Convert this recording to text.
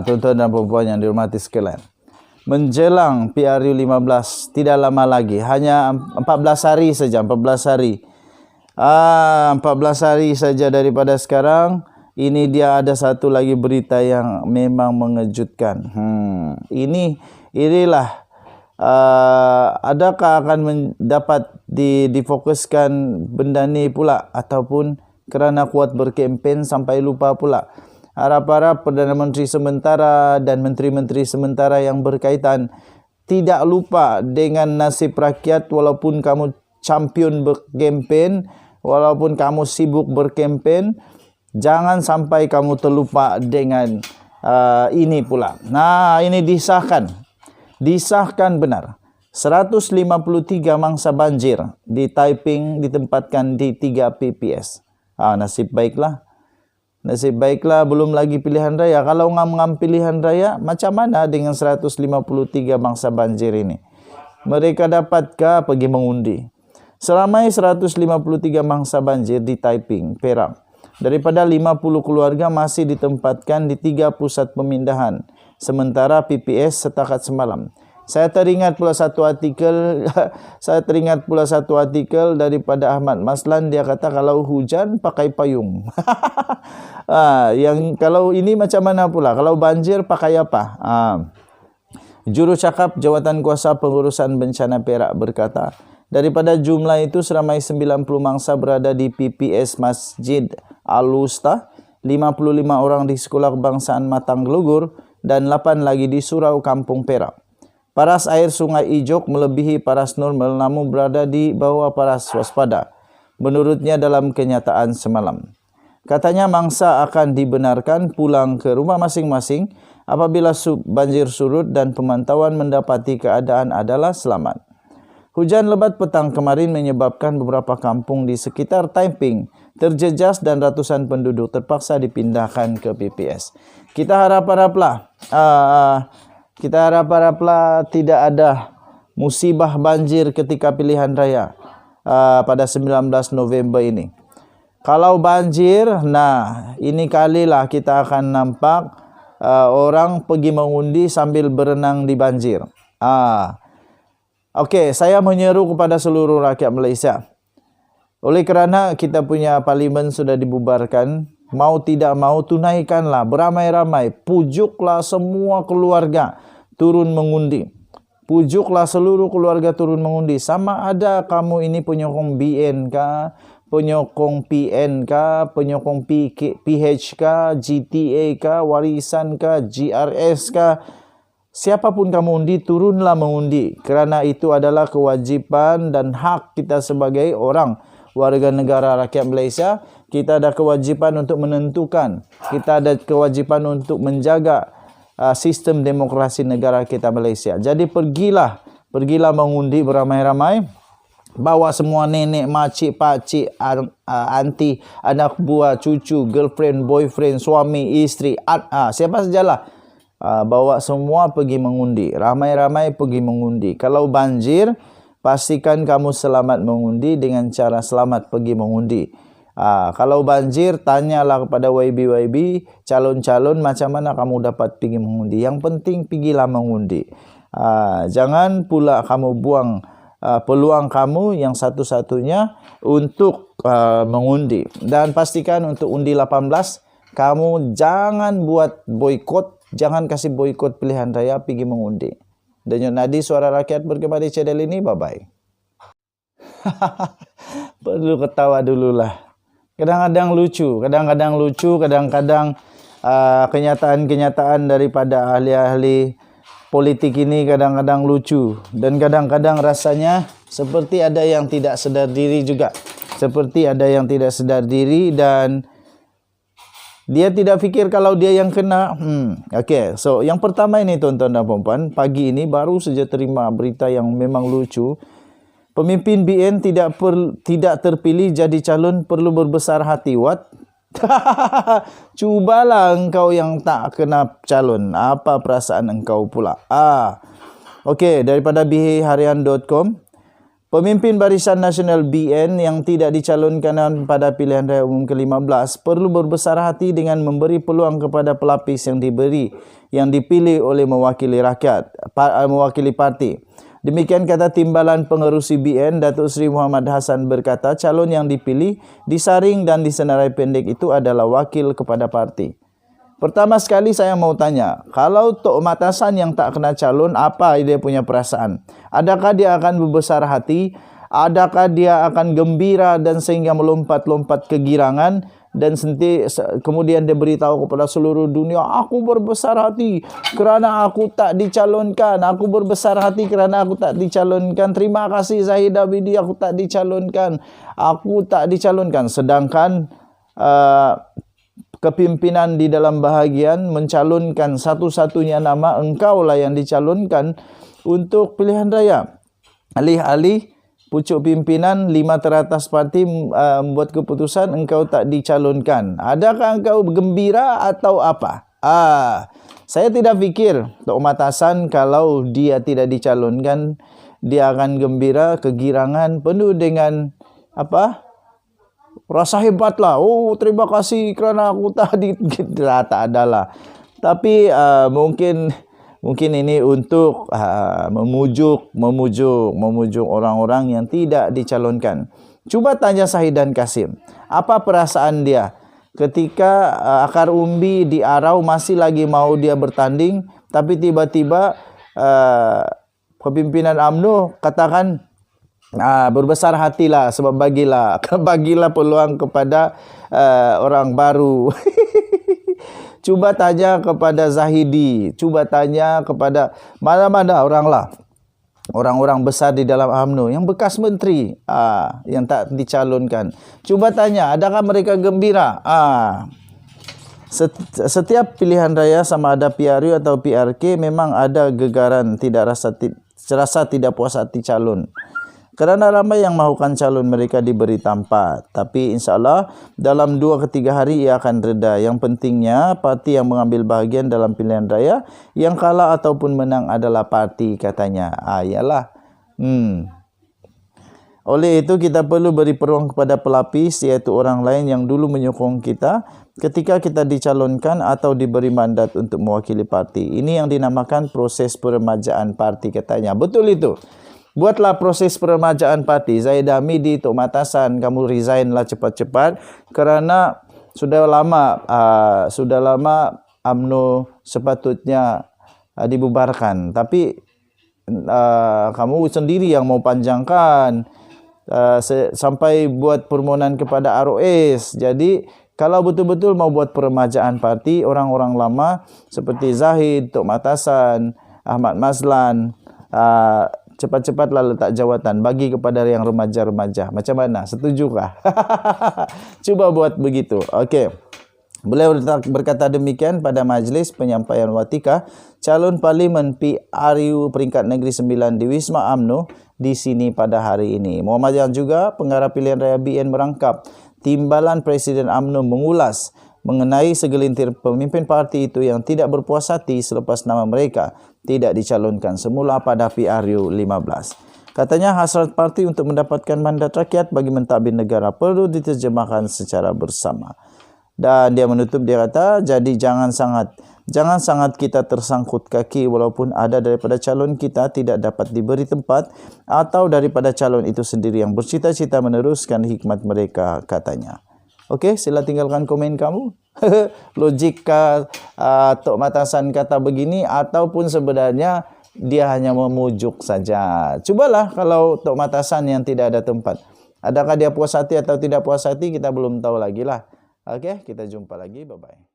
Tuan-tuan dan puan-puan yang dihormati sekalian. Menjelang PRU 15 tidak lama lagi, hanya 14 hari saja, 14 hari. 14 hari saja daripada sekarang. Ini dia ada satu lagi berita yang memang mengejutkan. Inilah adakah akan dapat difokuskan benda ni pula, ataupun kerana kuat berkempen sampai lupa pula. Harap-harap Perdana Menteri sementara dan menteri-menteri sementara yang berkaitan tidak lupa dengan nasib rakyat. Walaupun kamu champion berkempen, walaupun kamu sibuk berkempen, jangan sampai kamu terlupa dengan ini pula. Ini disahkan benar. 153 mangsa banjir di Taiping ditempatkan di 3 PPS. Nasib baiklah, belum lagi pilihan raya. Kalau ngam-ngam pilihan raya, macam mana dengan 153 mangsa banjir ini? Mereka dapatkah pergi mengundi? Seramai 153 mangsa banjir di Taiping, Perak. Daripada 50 keluarga masih ditempatkan di 3 pusat pemindahan. Sementara PPS setakat semalam. Saya teringat pula satu artikel daripada Ahmad Maslan. Dia kata kalau hujan pakai payung. Yang kalau ini macam mana pula? Kalau banjir pakai apa? Juru cakap Jawatan Kuasa Pengurusan Bencana Perak berkata, daripada jumlah itu seramai 90 mangsa berada di PPS Masjid Al-Wusta, 55 orang di Sekolah Kebangsaan Matang Gelugur, dan 8 lagi di Surau Kampung Perak. Paras air Sungai Ijok melebihi paras normal namun berada di bawah paras waspada. Menurutnya dalam kenyataan semalam. Katanya mangsa akan dibenarkan pulang ke rumah masing-masing apabila banjir surut dan pemantauan mendapati keadaan adalah selamat. Hujan lebat petang kemarin menyebabkan beberapa kampung di sekitar Taiping terjejas dan ratusan penduduk terpaksa dipindahkan ke PPS. Kita harap-haraplah tidak ada musibah banjir ketika pilihan raya pada 19 November ini. Kalau banjir, ini kalilah kita akan nampak orang pergi mengundi sambil berenang di banjir. Okey, saya menyeru kepada seluruh rakyat Malaysia. Oleh kerana kita punya parlimen sudah dibubarkan, mau tidak mau tunaikanlah beramai-ramai, pujuklah semua keluarga turun mengundi. Pujuklah seluruh keluarga turun mengundi. Sama ada kamu ini penyokong BN kah, penyokong PN kah, penyokong PH kah, GTA kah, warisan kah, GRS kah, siapapun kamu undi, turunlah mengundi. Kerana itu adalah kewajipan dan hak kita sebagai orang warga negara rakyat Malaysia. Kita ada kewajipan untuk menentukan. Kita ada kewajipan untuk menjaga sistem demokrasi negara kita Malaysia. Jadi pergilah mengundi beramai-ramai. Bawa semua nenek, makcik, pakcik, aunty, anak buah, cucu, girlfriend, boyfriend, suami, isteri, siapa sajalah. Bawa semua pergi mengundi. Ramai-ramai pergi mengundi. Kalau banjir, pastikan kamu selamat mengundi dengan cara selamat pergi mengundi. Kalau banjir, tanyalah kepada YB calon-calon macam mana kamu dapat pergi mengundi. Yang penting pergilah mengundi. Jangan pula kamu buang peluang kamu yang satu-satunya untuk mengundi. Dan pastikan untuk undi 18, kamu jangan buat boikot, jangan kasih boikot pilihan raya, pergi mengundi. Denyut nadi suara rakyat bergema di channel ini. Bye-bye. Perlu ketawa dululah. Kadang-kadang lucu, kadang-kadang kenyataan-kenyataan daripada ahli-ahli politik ini kadang-kadang lucu. Dan kadang-kadang rasanya seperti ada yang tidak sedar diri juga. Dan dia tidak fikir kalau dia yang kena. Okay, so yang pertama ini tuan-tuan dan puan-puan, pagi ini baru saja terima berita yang memang lucu. Pemimpin BN tidak terpilih jadi calon perlu berbesar hati. What? Cubalah engkau yang tak kena calon. Apa perasaan engkau pula? Okey, daripada biharian.com. Pemimpin Barisan Nasional BN yang tidak dicalonkan pada pilihan raya umum ke-15 perlu berbesar hati dengan memberi peluang kepada pelapis yang dipilih oleh mewakili rakyat, mewakili parti. Demikian kata Timbalan Pengerusi BN, Datuk Seri Muhammad Hassan berkata calon yang dipilih, disaring dan disenarai pendek itu adalah wakil kepada parti. Pertama sekali saya mau tanya, kalau Tok Matasan yang tak kena calon, apa dia punya perasaan? Adakah dia akan berbesar hati? Adakah dia akan gembira dan sehingga melompat-lompat kegirangan? Dan kemudian dia beritahu kepada seluruh dunia, aku berbesar hati kerana aku tak dicalonkan. Aku berbesar hati kerana aku tak dicalonkan. Terima kasih Zahid Abidi, aku tak dicalonkan. Aku tak dicalonkan. Sedangkan kepimpinan di dalam bahagian mencalonkan satu-satunya nama, engkau lah yang dicalonkan untuk pilihan raya. Alih-alih pucuk pimpinan 5 teratas parti membuat keputusan, engkau tak dicalonkan. Adakah engkau gembira atau apa? Saya tidak fikir Tok Matasan kalau dia tidak dicalonkan, dia akan gembira, kegirangan, penuh dengan rasa hebatlah. Oh, terima kasih kerana aku tadi tak adalah. Tapi mungkin ini untuk memujuk orang-orang yang tidak dicalonkan. Cuba tanya Sahidan Kasim, apa perasaan dia ketika akar umbi di Arau masih lagi mau dia bertanding, tapi tiba-tiba kepimpinan UMNO katakan, berbesar hatilah sebab bagilah peluang kepada orang baru. Cuba tanya kepada Zahidi, cuba tanya kepada mana-mana orang-orang besar di dalam UMNO yang bekas menteri yang tak dicalonkan. Cuba tanya, adakah mereka gembira? Setiap pilihan raya sama ada PRU atau PRK memang ada gegaran, rasa tidak puas hati calon. Kerana ramai yang mahukan calon mereka diberi tempat. Tapi insyaAllah dalam 2 ke 3 hari ia akan reda. Yang pentingnya parti yang mengambil bahagian dalam pilihan raya, yang kalah ataupun menang adalah parti, katanya. Yalah. Oleh itu kita perlu beri peluang kepada pelapis, iaitu orang lain yang dulu menyokong kita ketika kita dicalonkan atau diberi mandat untuk mewakili parti. Ini yang dinamakan proses peremajaan parti, katanya. Betul itu. Buatlah proses peremajaan parti. Zahid Hamidi, Tok Matasan, kamu resignlah cepat-cepat kerana sudah lama UMNO sepatutnya dibubarkan. Tapi kamu sendiri yang mau panjangkan sampai buat permohonan kepada ROS. Jadi kalau betul-betul mau buat peremajaan parti, orang-orang lama seperti Zahid, Tok Matasan, Ahmad Mazlan, cepat-cepatlah letak jawatan, bagi kepada yang remaja-remaja. Macam mana? Setujukah? Cuba buat begitu. Okey. Beliau berkata demikian pada majlis penyampaian watika calon parlimen PRU peringkat negeri 9 di Wisma UMNO di sini pada hari ini. Muhammadiyah juga pengarah pilihan raya BN merangkap Timbalan Presiden UMNO mengulas mengenai segelintir pemimpin parti itu yang tidak berpuas hati selepas nama mereka tidak dicalonkan semula pada PRU 15. Katanya hasrat parti untuk mendapatkan mandat rakyat bagi mentadbir negara perlu diterjemahkan secara bersama. Dan dia menutup, dia kata, jadi jangan sangat kita tersangkut kaki walaupun ada daripada calon kita tidak dapat diberi tempat atau daripada calon itu sendiri yang bercita-cita meneruskan hikmat mereka, katanya. Okey, sila tinggalkan komen kamu. Logika Tok Matasan kata begini ataupun sebenarnya dia hanya memujuk saja. Cubalah kalau Tok Matasan yang tidak ada tempat. Adakah dia puas hati atau tidak puas hati, kita belum tahu lagi lah. Okey, kita jumpa lagi. Bye-bye.